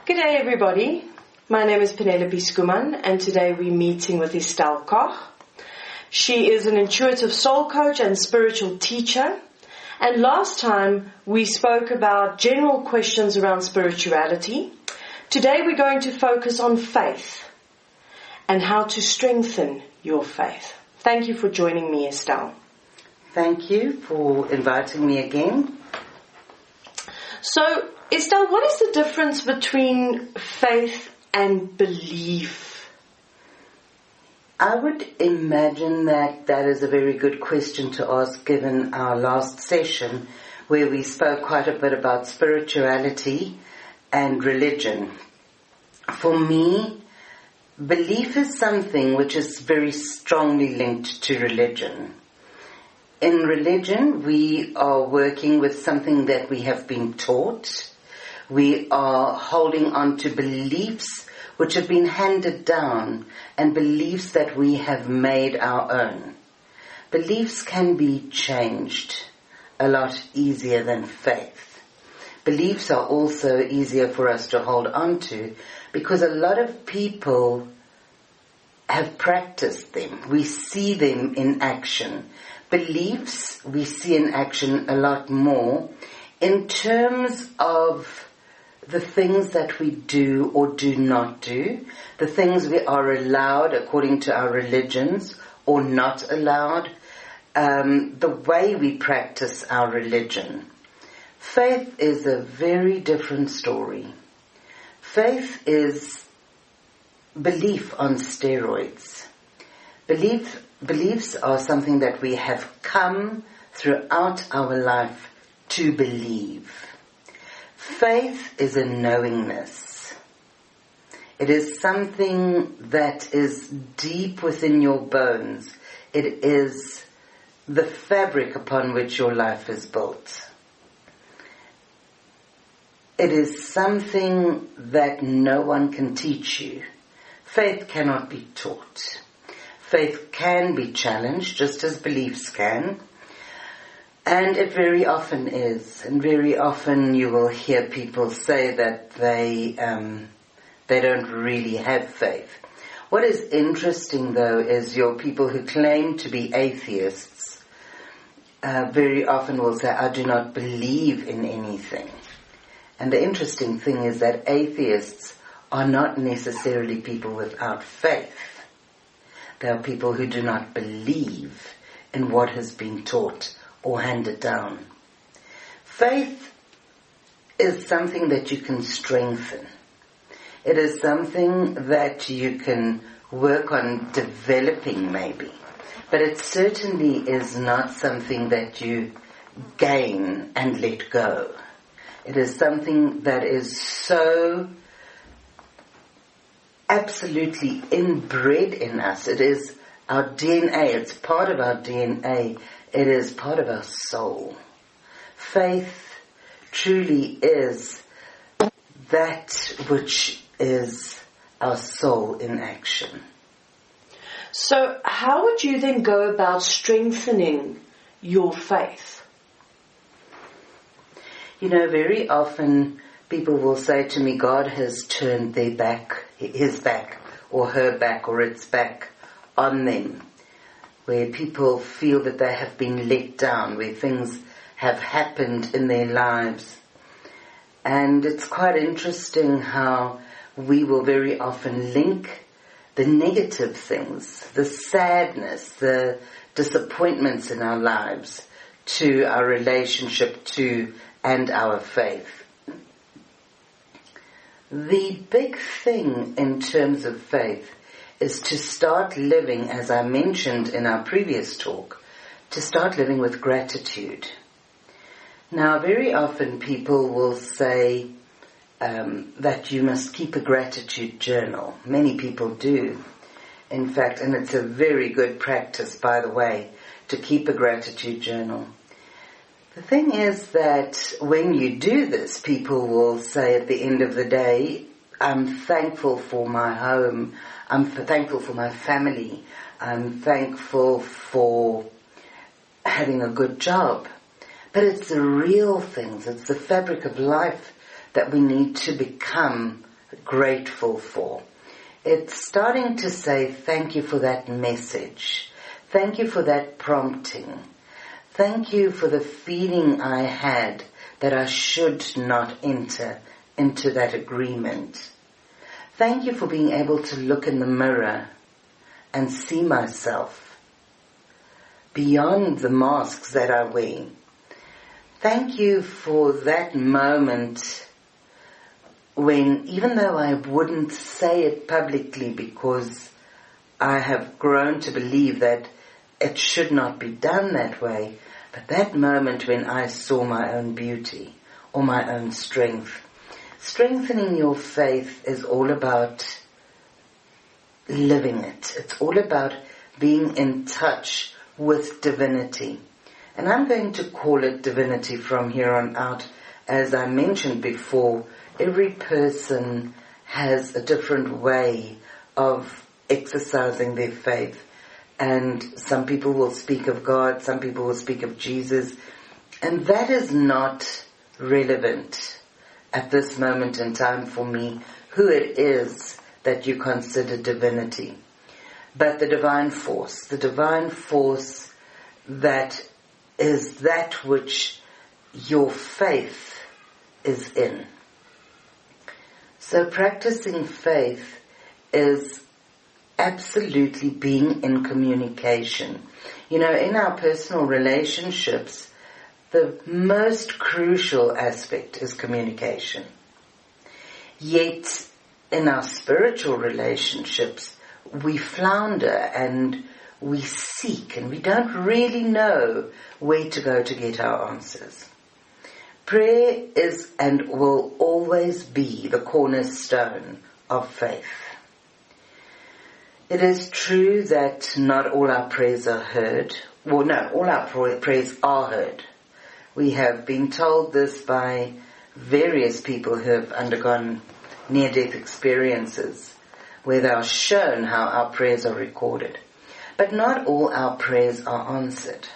G'day everybody, my name is Penelope Schoeman and today we're meeting with Estelle Koch. She is an intuitive soul coach and spiritual teacher, and last time we spoke about general questions around spirituality. Today we're going to focus on faith and how to strengthen your faith. Thank you for joining me, Estelle. Thank you for inviting me again. So, Estelle, what is the difference between faith and belief? I would imagine that is a very good question to ask given our last session where we spoke quite a bit about spirituality and religion. For me, belief is something which is very strongly linked to religion. In religion, we are working with something that we have been taught. We are holding on to beliefs which have been handed down and beliefs that we have made our own. Beliefs can be changed a lot easier than faith. Beliefs are also easier for us to hold on to because a lot of people have practiced them. We see them in action. Beliefs we see in action a lot more in terms of the things that we do or do not do, the things we are allowed according to our religions or not allowed, the way we practice our religion. Faith is a very different story. Faith is belief on steroids. Beliefs are something that we have come throughout our life to believe. Faith is a knowingness. It is something that is deep within your bones. It is the fabric upon which your life is built. It is something that no one can teach you. Faith cannot be taught. Faith can be challenged, just as beliefs can. And it very often is. And very often you will hear people say that they don't really have faith. What is interesting, though, is your people who claim to be atheists very often will say, I do not believe in anything. And the interesting thing is that atheists are not necessarily people without faith. They are people who do not believe in what has been taught or handed down. Faith is something that you can strengthen. It is something that you can work on developing maybe. But it certainly is not something that you gain and let go. It is something that is so absolutely inbred in us. It is our DNA. It's part of our DNA. It is part of our soul. Faith truly is that which is our soul in action. So how would you then go about strengthening your faith? You know, very often people will say to me, God has turned their back, his back, or her back, or its back on them. Where people feel that they have been let down, where things have happened in their lives. And it's quite interesting how we will very often link the negative things, the sadness, the disappointments in our lives to our relationship to and our faith. The big thing in terms of faith is to start living, as I mentioned in our previous talk, to start living with gratitude. Now, very often people will say that you must keep a gratitude journal. Many people do. In fact, and it's a very good practice, by the way, to keep a gratitude journal. The thing is that when you do this, people will say at the end of the day, I'm thankful for my home, I'm thankful for my family, I'm thankful for having a good job. But it's the real things, it's the fabric of life that we need to become grateful for. It's starting to say, thank you for that message. Thank you for that prompting. Thank you for the feeling I had that I should not enter into that agreement. Thank you for being able to look in the mirror and see myself beyond the masks that I wear. Thank you for that moment when, even though I wouldn't say it publicly because I have grown to believe that it should not be done that way, but that moment when I saw my own beauty or my own strength. Strengthening your faith is all about living it. It's all about being in touch with divinity. And I'm going to call it divinity from here on out. As I mentioned before, every person has a different way of exercising their faith. And some people will speak of God, some people will speak of Jesus. And that is not relevant at this moment in time for me, who it is that you consider divinity. But the divine force that is that which your faith is in. So practicing faith is absolutely being in communication. You know, in our personal relationships, the most crucial aspect is communication. Yet, in our spiritual relationships, we flounder and we seek and we don't really know where to go to get our answers. Prayer is and will always be the cornerstone of faith. It is true that not all our prayers are heard. Well, no, all our prayers are heard. We have been told this by various people who have undergone near-death experiences, where they are shown how our prayers are recorded. But not all our prayers are answered.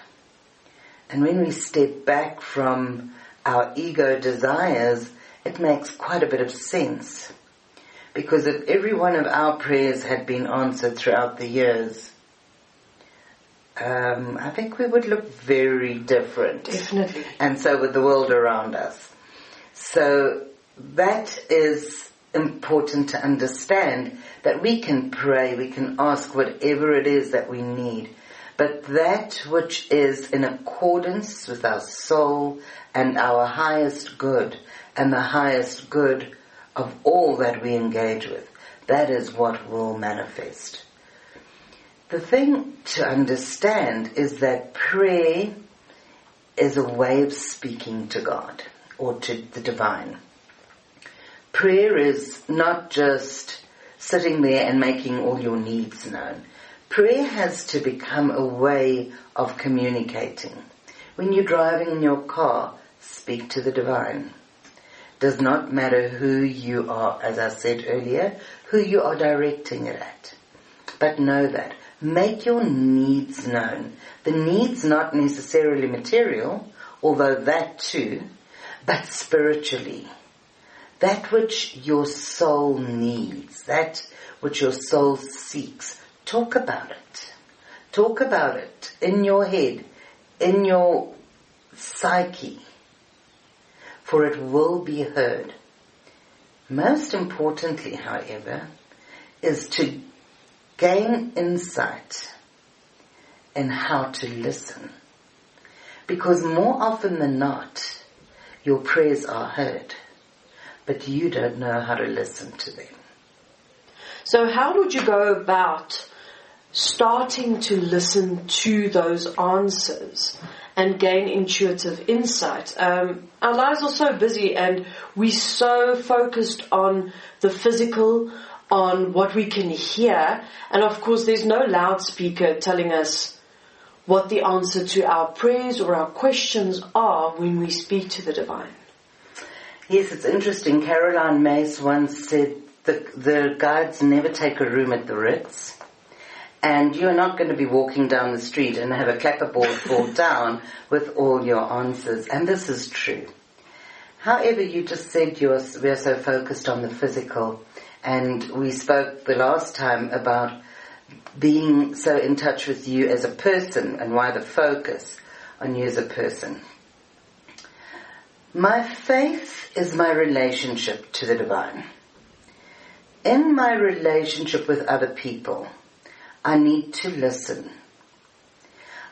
And when we step back from our ego desires, it makes quite a bit of sense. Because if every one of our prayers had been answered throughout the years, I think we would look very different. Definitely. And so would the world around us. So that is important to understand, that we can pray, we can ask whatever it is that we need. But that which is in accordance with our soul and our highest good, and the highest good of all that we engage with, that is what will manifest. The thing to understand is that prayer is a way of speaking to God or to the divine. Prayer is not just sitting there and making all your needs known. Prayer has to become a way of communicating. When you're driving in your car, speak to the divine. Does not matter who you are, as I said earlier, who you are directing it at. But know that. Make your needs known. The needs not necessarily material, although that too, but spiritually. That which your soul needs, that which your soul seeks, talk about it. Talk about it in your head, in your psyche, for it will be heard. Most importantly, however, is to gain insight in how to listen. Because more often than not, your prayers are heard, but you don't know how to listen to them. So how would you go about starting to listen to those answers and gain intuitive insight? Our lives are so busy and we're so focused on the physical, on what we can hear, and of course there's no loudspeaker telling us what the answer to our prayers or our questions are when we speak to the divine. Yes, it's interesting. Caroline Mace once said the guides never take a room at the Ritz, and you're not going to be walking down the street and have a clapperboard fall down with all your answers. And this is true. However, you just said we are so focused on the physical, and we spoke the last time about being so in touch with you as a person and why the focus on you as a person. My faith is my relationship to the divine. In my relationship with other people, I need to listen.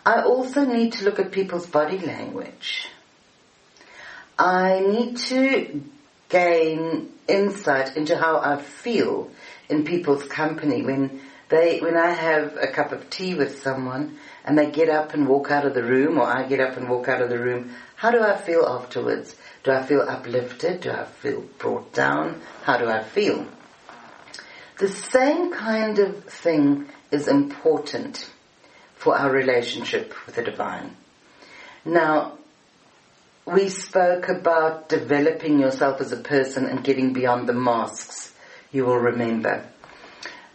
I also need to look at people's body language. I need to gain insight into how I feel in people's company when I have a cup of tea with someone and they get up and walk out of the room, or I get up and walk out of the room. How do I feel afterwards? Do I feel uplifted? Do I feel brought down? How do I feel? The same kind of thing is important for our relationship with the divine. Now, we spoke about developing yourself as a person and getting beyond the masks, you will remember.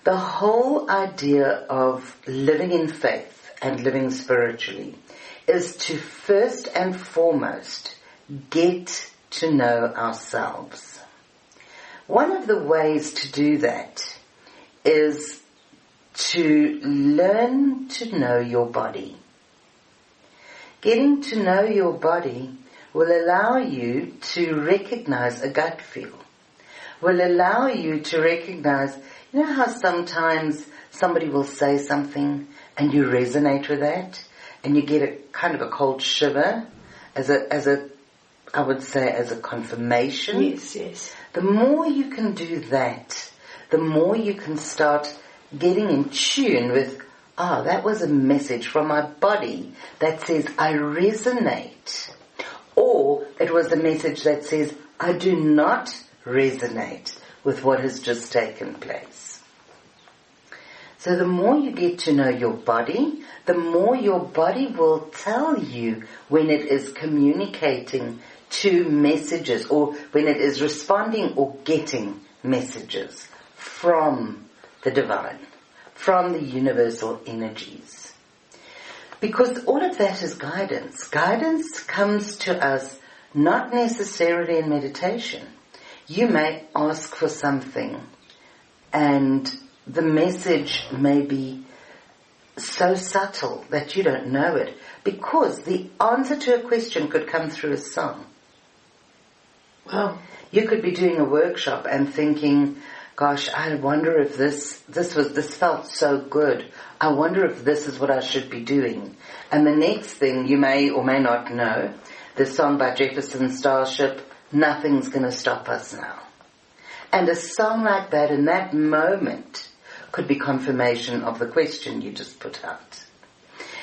The whole idea of living in faith and living spiritually is to first and foremost get to know ourselves. One of the ways to do that is to learn to know your body. Getting to know your body will allow you to recognize a gut feel, will allow you to recognize, you know how sometimes somebody will say something and you resonate with that and you get a kind of a cold shiver as a confirmation? Yes. The more you can do that, the more you can start getting in tune with, that was a message from my body that says I resonate. Or it was a message that says I do not resonate with what has just taken place. So the more you get to know your body, the more your body will tell you when it is communicating to messages, or when it is responding or getting messages from the divine, from the universal energies. Because all of that is guidance. Guidance comes to us not necessarily in meditation. You may ask for something and the message may be so subtle that you don't know it, because the answer to a question could come through a song. Wow. You could be doing a workshop and thinking, gosh, I wonder if this felt so good. I wonder if this is what I should be doing. And the next thing, you may or may not know, the song by Jefferson Starship, Nothing's Gonna Stop Us Now. And a song like that in that moment could be confirmation of the question you just put out.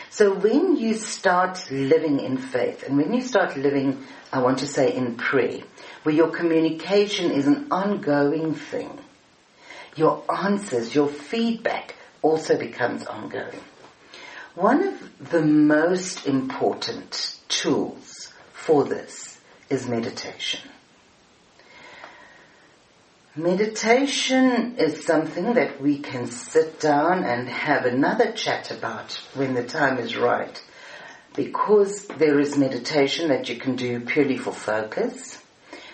So when you start living in faith, and when you start living, I want to say, in prayer, where your communication is an ongoing thing, your answers, your feedback also becomes ongoing. One of the most important tools for this is meditation. Meditation is something that we can sit down and have another chat about when the time is right, because there is meditation that you can do purely for focus.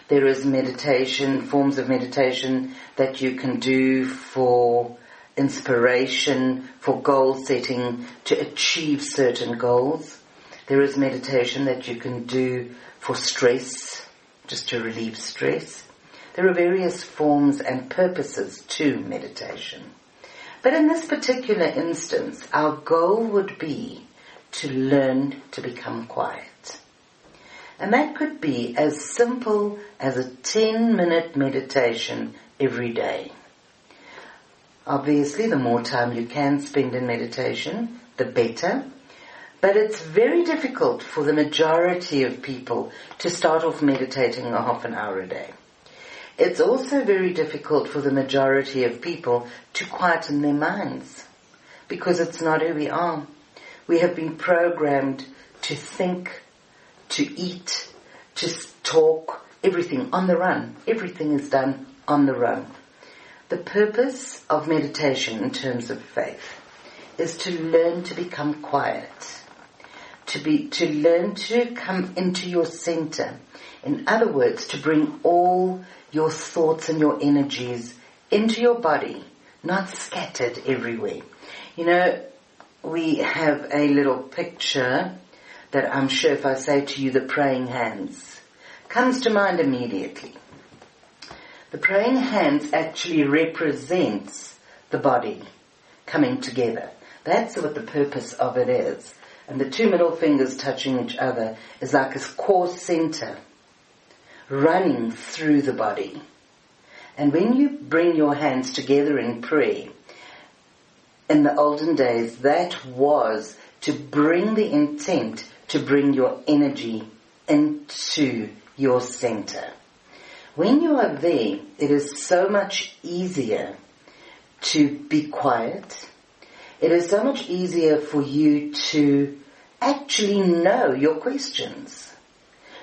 There is forms of meditation that you can do for inspiration, for goal setting, to achieve certain goals. There is meditation that you can do for stress, just to relieve stress. There are various forms and purposes to meditation. But in this particular instance, our goal would be to learn to become quiet. And that could be as simple as a 10-minute meditation every day. Obviously, the more time you can spend in meditation, the better. But it's very difficult for the majority of people to start off meditating a half an hour a day. It's also very difficult for the majority of people to quieten their minds, because it's not who we are. We have been programmed to think, to eat, to talk, everything on the run. Everything is done on the run. The purpose of meditation in terms of faith is to learn to become quiet, to learn to come into your center. In other words, to bring all your thoughts and your energies into your body, not scattered everywhere. You know, we have a little picture that I'm sure if I say to you the praying hands, comes to mind immediately. The praying hands actually represents the body coming together. That's what the purpose of it is. And the two middle fingers touching each other is like a core center running through the body. And when you bring your hands together in prayer, in the olden days, that was to bring the intent to bring your energy into your center. When you are there, it is so much easier to be quiet. It is so much easier for you to actually know your questions.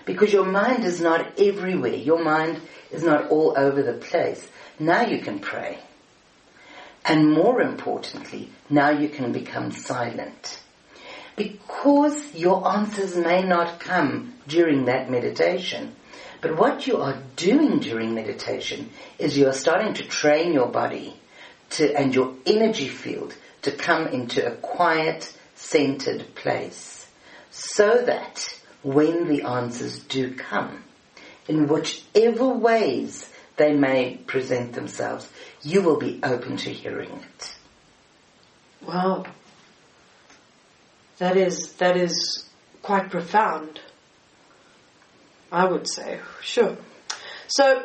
Because your mind is not everywhere. Your mind is not all over the place. Now you can pray. And more importantly, now you can become silent. Because your answers may not come during that meditation. But what you are doing during meditation is you are starting to train your body and your energy field to come into a quiet, centered place. So that when the answers do come, in whichever ways they may present themselves, you will be open to hearing it. Wow. That is quite profound, I would say. Sure. So,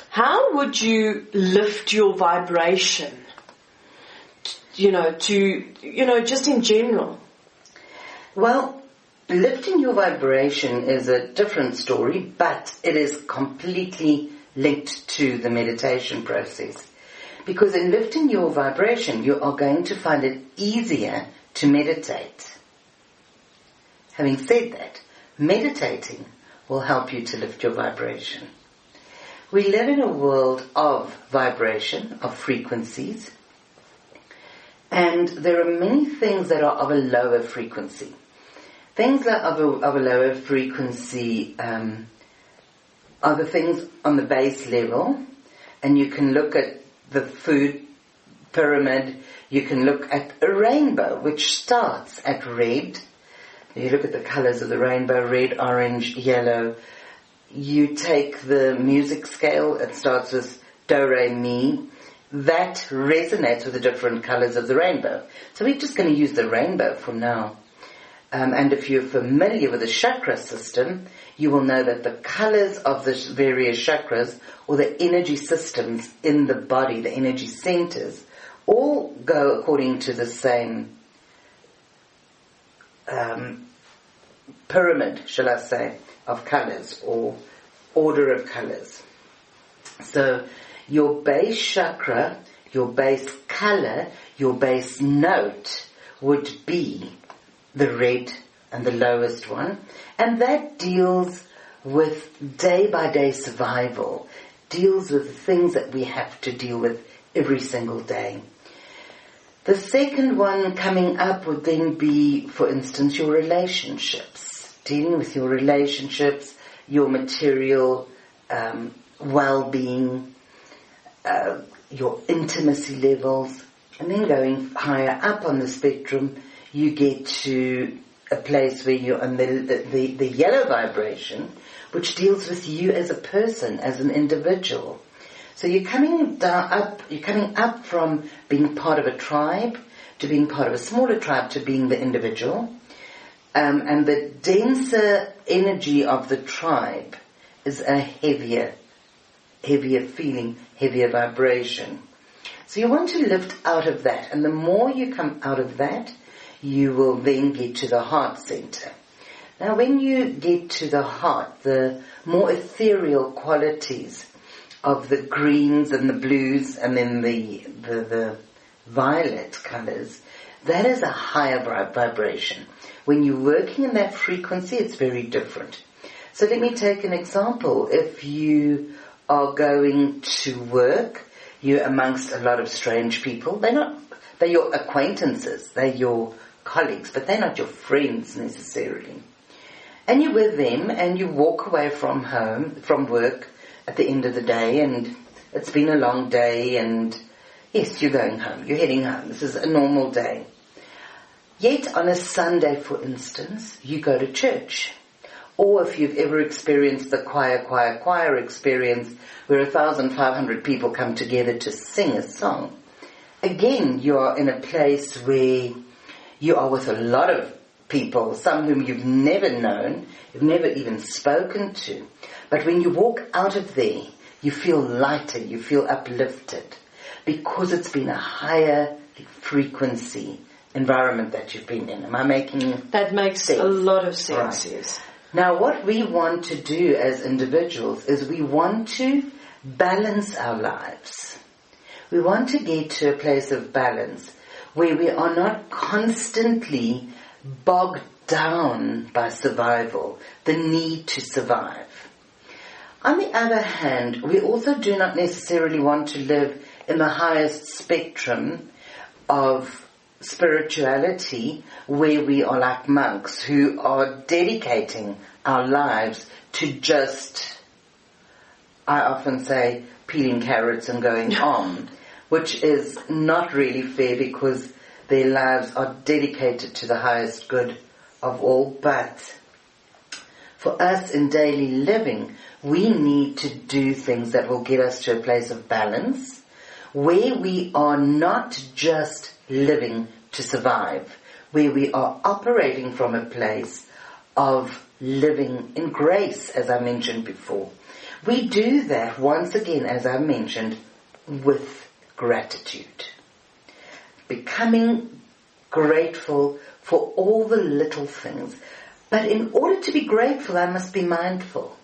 how would you lift your vibration, just in general? Well, lifting your vibration is a different story, but it is completely linked to the meditation process. Because in lifting your vibration, you are going to find it easier to meditate. Having said that, meditating will help you to lift your vibration. We live in a world of vibration, of frequencies, and there are many things that are of a lower frequency. Things that are of a lower frequency are the things on the base level, and you can look at the food pyramid, you can look at a rainbow, which starts at red. You look at the colors of the rainbow, red, orange, yellow. You take the music scale, it starts with do, re, mi. That resonates with the different colors of the rainbow. So we're just going to use the rainbow for now. And if you're familiar with the chakra system, you will know that the colors of the various chakras, or the energy systems in the body, the energy centers, all go according to the same pyramid, shall I say, of colors, or order of colors. So your base chakra, your base color, your base note would be the red and the lowest one. And that deals with day-by-day survival, deals with the things that we have to deal with every single day. The second one coming up would then be, for instance, your relationships, dealing with your relationships, your material well-being, your intimacy levels, and then going higher up on the spectrum, you get to a place where you're on the yellow vibration, which deals with you as a person, as an individual. So you're coming up from being part of a tribe to being part of a smaller tribe to being the individual. And the denser energy of the tribe is a heavier feeling, heavier vibration. So you want to lift out of that. And the more you come out of that, you will then get to the heart center. Now when you get to the heart, the more ethereal qualities of the greens and the blues and then the violet colors, that is a higher vibration. When you're working in that frequency, it's very different. So let me take an example. If you are going to work, you're amongst a lot of strange people. They're your acquaintances. They're your colleagues, but they're not your friends necessarily. And you're with them, and you walk away from home, from work at the end of the day, and it's been a long day, and yes, you're going home, you're heading home. This is a normal day. Yet on a Sunday, for instance, you go to church. Or if you've ever experienced the choir experience, where 1,500 people come together to sing a song, again, you are in a place where you are with a lot of people, some whom you've never known, you've never even spoken to. But when you walk out of there, you feel lighter, you feel uplifted, because it's been a higher frequency environment that you've been in. Am I making that makes sense? A lot of sense, Right. yes. Now, what we want to do as individuals is we want to balance our lives. We want to get to a place of balance where we are not constantly bogged down by survival, the need to survive. On the other hand, we also do not necessarily want to live in the highest spectrum of spirituality, where we are like monks who are dedicating our lives to just, I often say, peeling carrots and going on, which is not really fair, because their lives are dedicated to the highest good of all. But for us in daily living, we need to do things that will get us to a place of balance, where we are not just living to survive, where we are operating from a place of living in grace, as I mentioned before. We do that, once again, as I mentioned, with gratitude. Becoming grateful for all the little things. But in order to be grateful, I must be mindful.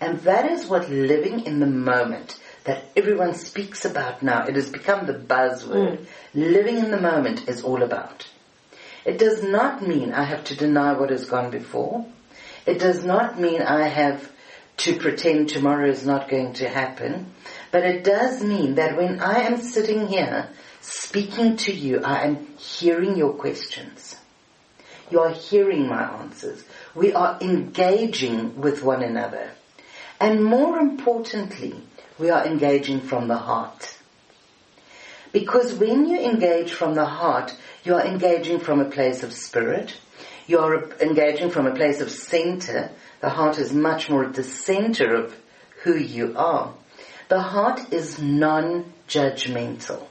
And that is what living in the moment that everyone speaks about now, it has become the buzzword. Living in the moment is all about. It does not mean I have to deny what has gone before. It does not mean I have to pretend tomorrow is not going to happen. But it does mean that when I am sitting here speaking to you, I am hearing your questions. You are hearing my answers. We are engaging with one another. And more importantly, we are engaging from the heart. Because when you engage from the heart, you are engaging from a place of spirit. You are engaging from a place of center. The heart is much more at the center of who you are. The heart is non-judgmental.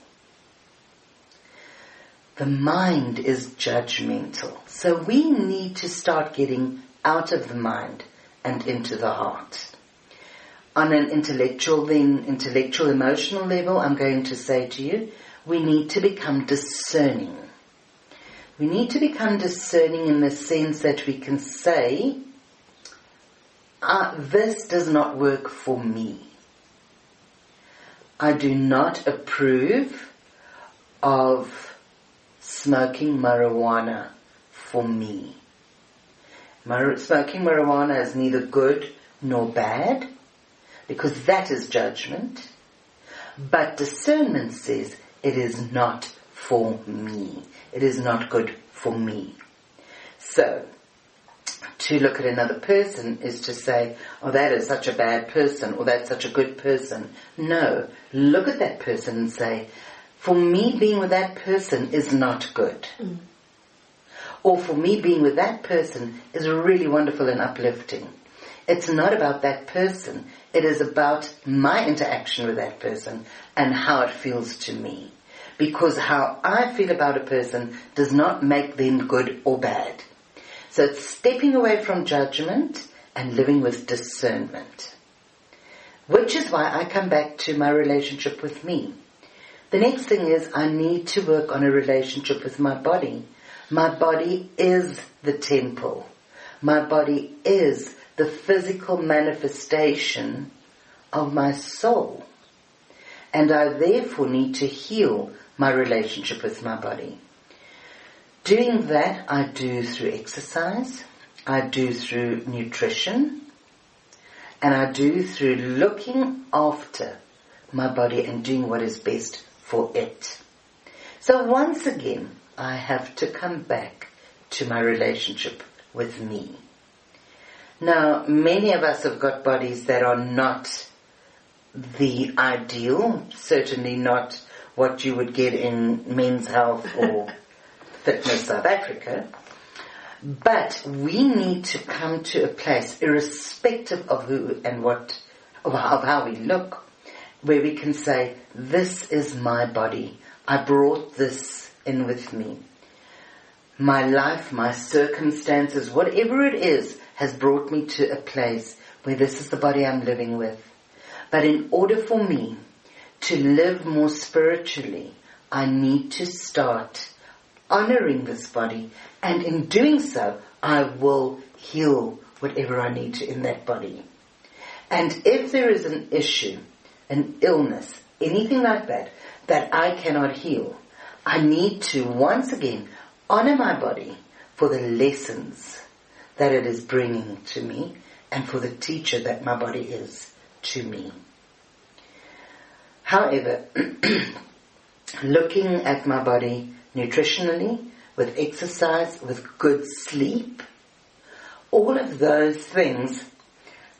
The mind is judgmental. So we need to start getting out of the mind and into the heart. On an intellectual, emotional level, I'm going to say to you, we need to become discerning. We need to become discerning in the sense that we can say, this does not work for me. I do not approve of smoking marijuana for me. Smoking marijuana is neither good nor bad, because that is judgment. But discernment says it is not for me. It is not good for me. So, to look at another person is to say, oh, that is such a bad person, or that's such a good person. No, look at that person and say, for me being with that person is not good. Or for me being with that person is really wonderful and uplifting. It's not about that person. It is about my interaction with that person and how it feels to me. Because how I feel about a person does not make them good or bad. So it's stepping away from judgment and living with discernment. Which is why I come back to my relationship with me. The next thing is I need to work on a relationship with my body. My body is the temple. My body is the physical manifestation of my soul. And I therefore need to heal my relationship with my body. Doing that I do through exercise, I do through nutrition, and I do through looking after my body and doing what is best for it. So once again, I have to come back to my relationship with me. Now, many of us have got bodies that are not the ideal, certainly not what you would get in Men's Health or Fitness South Africa. But we need to come to a place, irrespective of who and what, of how we look, where we can say, this is my body. I brought this in with me. My life, my circumstances, whatever it is, has brought me to a place where this is the body I'm living with. But in order for me to live more spiritually, I need to start honoring this body, and in doing so, I will heal whatever I need to in that body. And if there is an issue, an illness, anything like that, that I cannot heal, I need to once again honor my body for the lessons that it is bringing to me and for the teacher that my body is to me. However, looking at my body nutritionally, with exercise, with good sleep, all of those things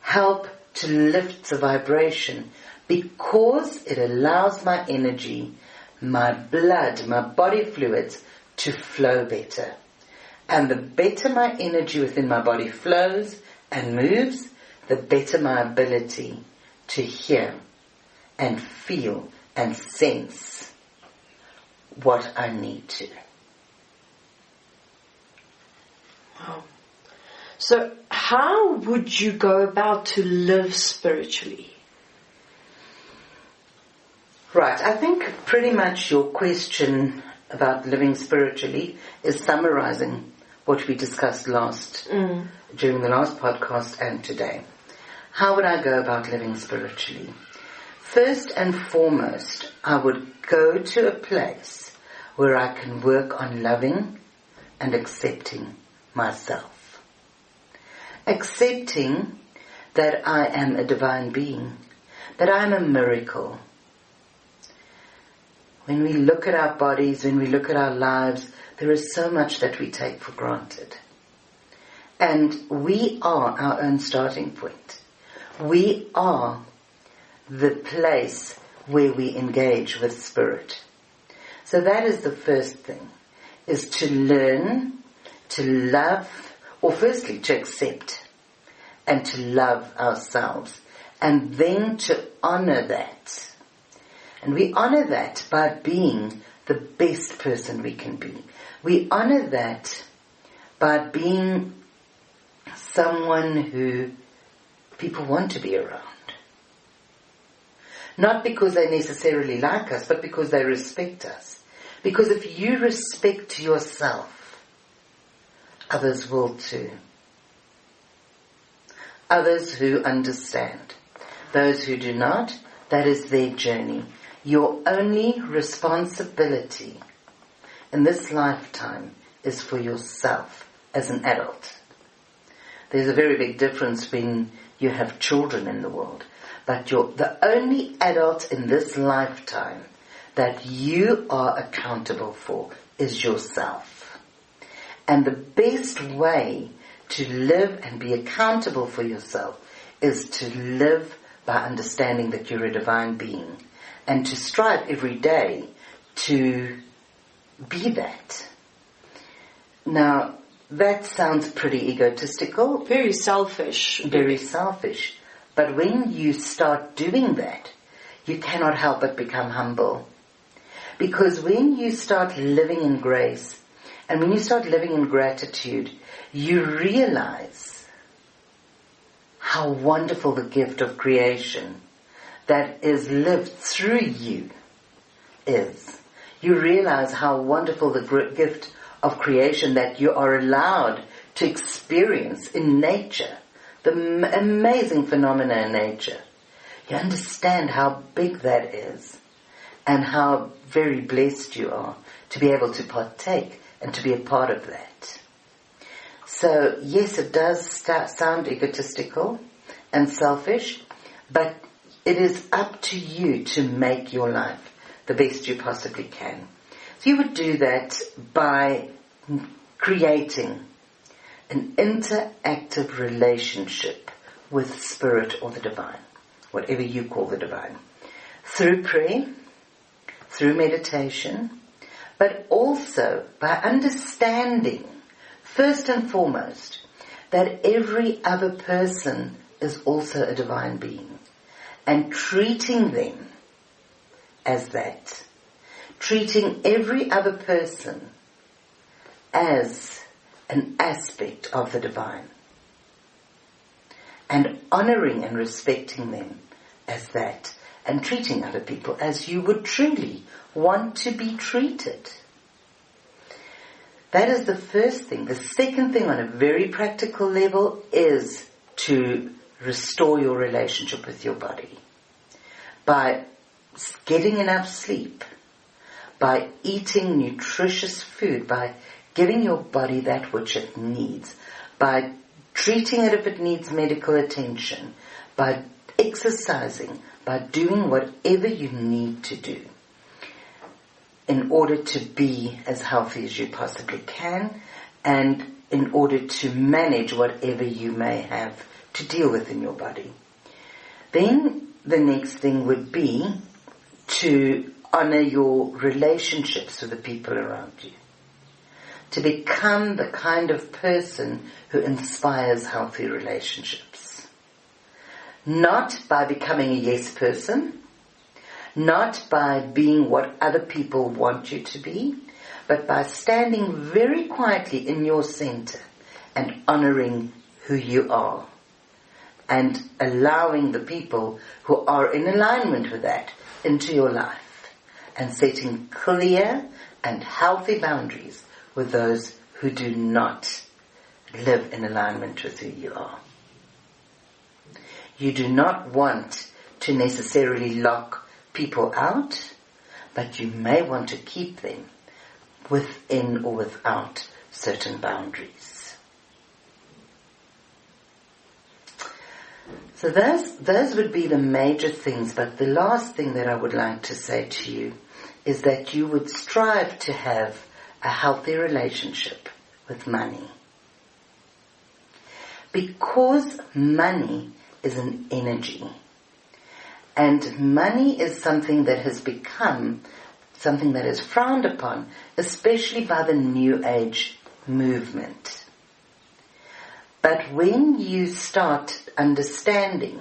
help to lift the vibration because it allows my energy, my blood, my body fluids to flow better. And the better my energy within my body flows and moves, the better my ability to hear and feel and sense what I need to. Wow. So how would you go about to live spiritually? Right, I think pretty much your question about living spiritually is summarizing what we discussed during the last podcast and today. How would I go about living spiritually? First and foremost, I would go to a place where I can work on loving and accepting myself. Accepting that I am a divine being, that I am a miracle. When we look at our bodies, when we look at our lives, there is so much that we take for granted. And we are our own starting point. We are the place where we engage with spirit. So that is the first thing, is to learn to love, or firstly to accept and to love ourselves, and then to honor that. And we honor that by being the best person we can be. We honor that by being someone who people want to be around. Not because they necessarily like us, but because they respect us. Because if you respect yourself, others will too. Others who understand. Those who do not, that is their journey. Your only responsibility in this lifetime is for yourself as an adult. There's a very big difference when you have children in the world. But the only adult in this lifetime that you are accountable for is yourself. And the best way to live and be accountable for yourself is to live by understanding that you're a divine being and to strive every day to be that. Now, that sounds pretty egotistical. Very selfish. Very selfish. But when you start doing that, you cannot help but become humble. Because when you start living in grace, and when you start living in gratitude, you realize how wonderful the gift of creation that is lived through you is. You realize how wonderful the gift of creation that you are allowed to experience in nature, the amazing phenomena in nature. You understand how big that is and how very blessed you are to be able to partake and to be a part of that. So, yes, it does sound egotistical and selfish, but it is up to you to make your life the best you possibly can. So You would do that by creating an interactive relationship with Spirit or the Divine, whatever you call the Divine, through prayer, through meditation, but also by understanding, first and foremost, that every other person is also a divine being, and treating them as that. Treating every other person as an aspect of the divine, and honoring and respecting them as that, and treating other people as you would truly want to be treated. That is the first thing. The second thing on a very practical level is to restore your relationship with your body by getting enough sleep, by eating nutritious food, by giving your body that which it needs, by treating it if it needs medical attention, by exercising, by doing whatever you need to do in order to be as healthy as you possibly can, and in order to manage whatever you may have to deal with in your body. Then the next thing would be to honor your relationships with the people around you, to become the kind of person who inspires healthy relationships. Not by becoming a yes person, not by being what other people want you to be, but by standing very quietly in your center and honoring who you are, and allowing the people who are in alignment with that into your life, and setting clear and healthy boundaries with those who do not live in alignment with who you are. You do not want to necessarily lock people out, but you may want to keep them within or without certain boundaries. So those would be the major things, but the last thing that I would like to say to you is that you would strive to have a healthy relationship with money. Because money is an energy, and money is something that has become something that is frowned upon, especially by the New Age movement. But when you start understanding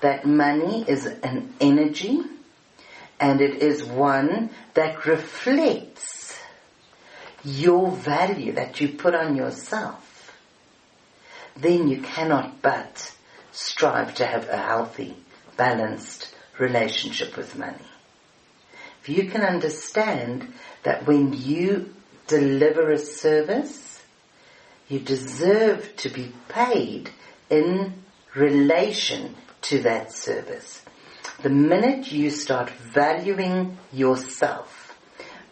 that money is an energy, and it is one that reflects your value that you put on yourself, then you cannot but strive to have a healthy, balanced relationship with money. If you can understand that when you deliver a service, you deserve to be paid in relation to that service. The minute you start valuing yourself,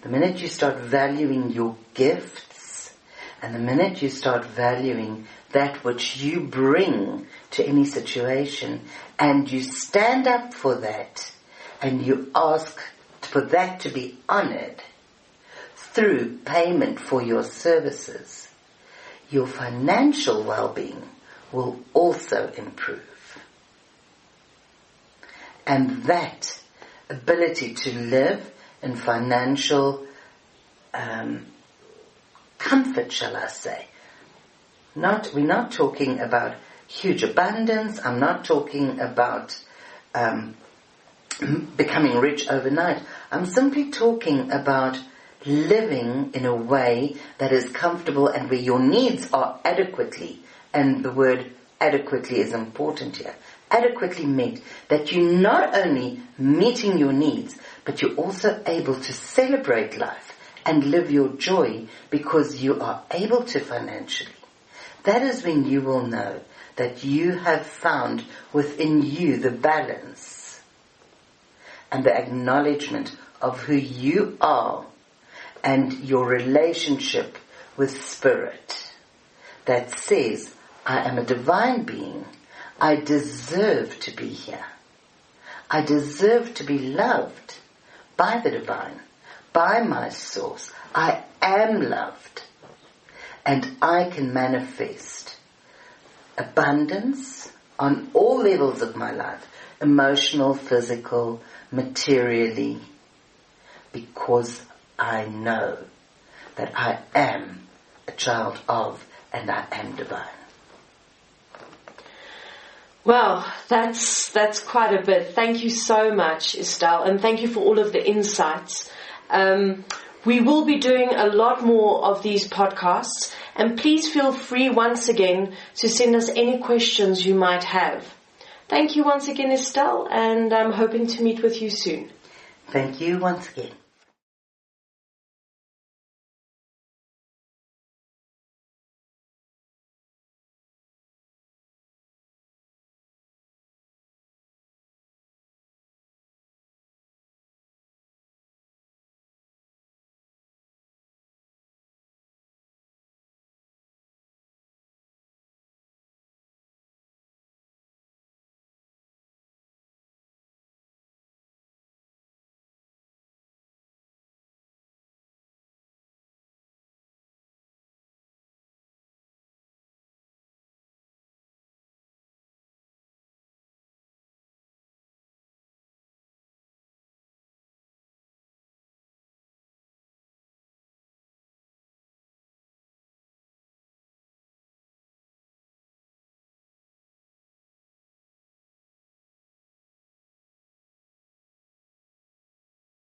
the minute you start valuing your gifts, and the minute you start valuing that which you bring to any situation, and you stand up for that, and you ask for that to be honored through payment for your services, your financial well-being will also improve. And that ability to live in financial comfort, shall I say. We're not talking about huge abundance. I'm not talking about becoming rich overnight. I'm simply talking about living in a way that is comfortable and where your needs are adequately, and the word adequately is important here, adequately met, that you're not only meeting your needs, but you're also able to celebrate life and live your joy because you are able to financially. That is when you will know that you have found within you the balance and the acknowledgement of who you are and your relationship with Spirit that says, I am a divine being. I deserve to be here. I deserve to be loved by the divine, by my source. I am loved, and I can manifest abundance on all levels of my life, emotional, physical, materially, because I know that I am a child of and I am divine. Well, that's quite a bit. Thank you so much, Estelle, and thank you for all of the insights. We will be doing a lot more of these podcasts, and please feel free once again to send us any questions you might have. Thank you once again, Estelle, and I'm hoping to meet with you soon. Thank you once again.